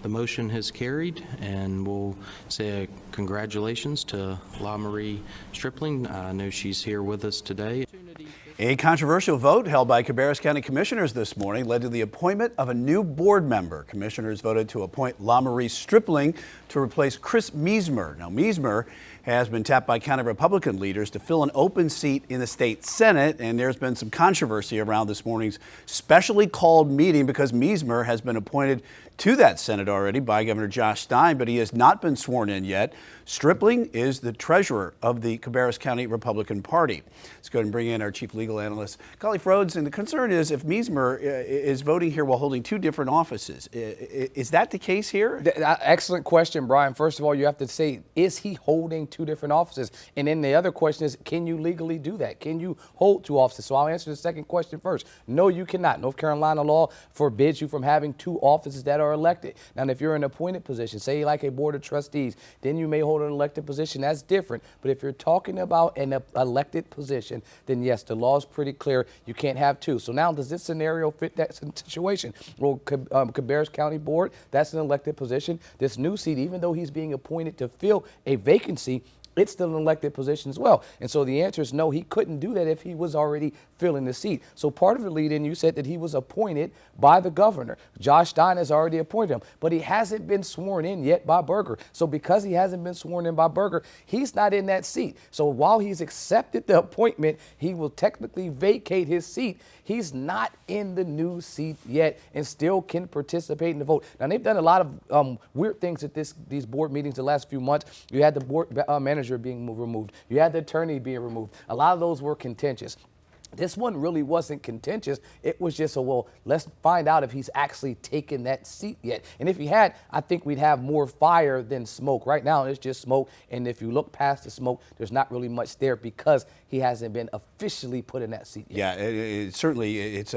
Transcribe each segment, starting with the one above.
The motion has carried, and we'll say congratulations to Lamarie Stripling. I know she's here with us today. A controversial vote held by Cabarrus County Commissioners this morning led to the appointment of a new board member. Commissioners voted to appoint Lamarie Stripling to replace Chris Meismer. Now, Meismer has been tapped by county Republican leaders to fill an open seat in the state Senate, and there's been some controversy around this morning's specially called meeting because Meismer has been appointed to that Senate already by Governor Josh Stein, but he has not been sworn in yet. Stripling is the treasurer of the Cabarrus County Republican Party. Let's go ahead and bring in our chief legal analyst, Collie Frodes. And the concern is if Meismer is voting here while holding two different offices, is that the case here? Excellent question, Brian. First of all, you have to say, is he holding two different offices? And then the other question is, can you legally do that? Can you hold two offices? So I'll answer the second question first. No, you cannot. North Carolina law forbids you from having two offices that are elected. Now, if you're in an appointed position, say like a board of trustees, then you may hold an elected position. That's different. But if you're talking about an elected position, then yes, the law is pretty clear. You can't have two. So now, does this scenario fit that situation? Well, Cabarrus County Board, that's an elected position. This new seat, even though he's being appointed to fill a vacancy, it's still an elected position as well. And so the answer is no, he couldn't do that if he was already filling the seat. So part of the lead-in, you said that he was appointed by the governor. Josh Stein has already appointed him, but he hasn't been sworn in yet by Berger. So because he hasn't been sworn in by Berger, he's not in that seat. So while he's accepted the appointment, he will technically vacate his seat. He's not in the new seat yet and still can participate in the vote. Now, they've done a lot of weird things at these board meetings the last few months. You had the board manager being removed. You had the attorney being removed. A lot of those were contentious. This one really wasn't contentious. It was just well, let's find out if he's actually taken that seat yet. And if he had, I think we'd have more fire than smoke. Right now, it's just smoke. And if you look past the smoke, there's not really much there because he hasn't been officially put in that seat yet. Yeah, certainly it's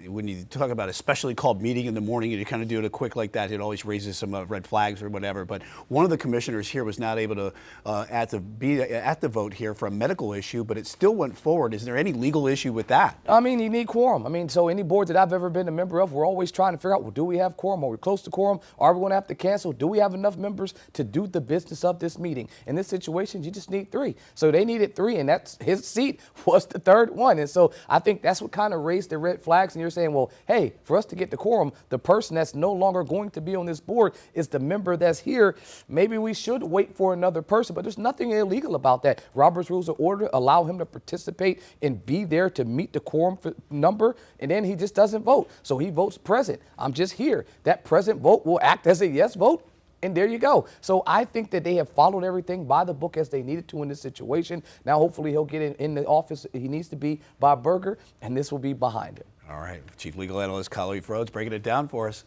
when you talk about a specially called meeting in the morning and you kind of do it quick like that, it always raises some red flags or whatever. But one of the commissioners here was not able to be at the vote here for a medical issue, but it still went forward. Is there any legal issue with that? I mean, you need quorum. I mean, so any board that I've ever been a member of, we're always trying to figure out, well, do we have quorum? Are we close to quorum? Are we going to have to cancel? Do we have enough members to do the business of this meeting? In this situation, you just need three. So they needed three, and that's his seat was the third one. And so I think that's what kind of raised the red flags. And you're saying, well, hey, for us to get the quorum, the person that's no longer going to be on this board is the member that's here. Maybe we should wait for another person, but there's nothing illegal about that. Robert's Rules of Order allow him to participate and be there to meet the quorum number, and then he just doesn't vote. So he votes present. I'm just here. That present vote will act as a yes vote, and there you go. So I think that they have followed everything by the book as they needed to in this situation. Now, hopefully, he'll get in the office he needs to be by Berger, and this will be behind him. All right. Chief Legal Analyst Collie Frodes breaking it down for us.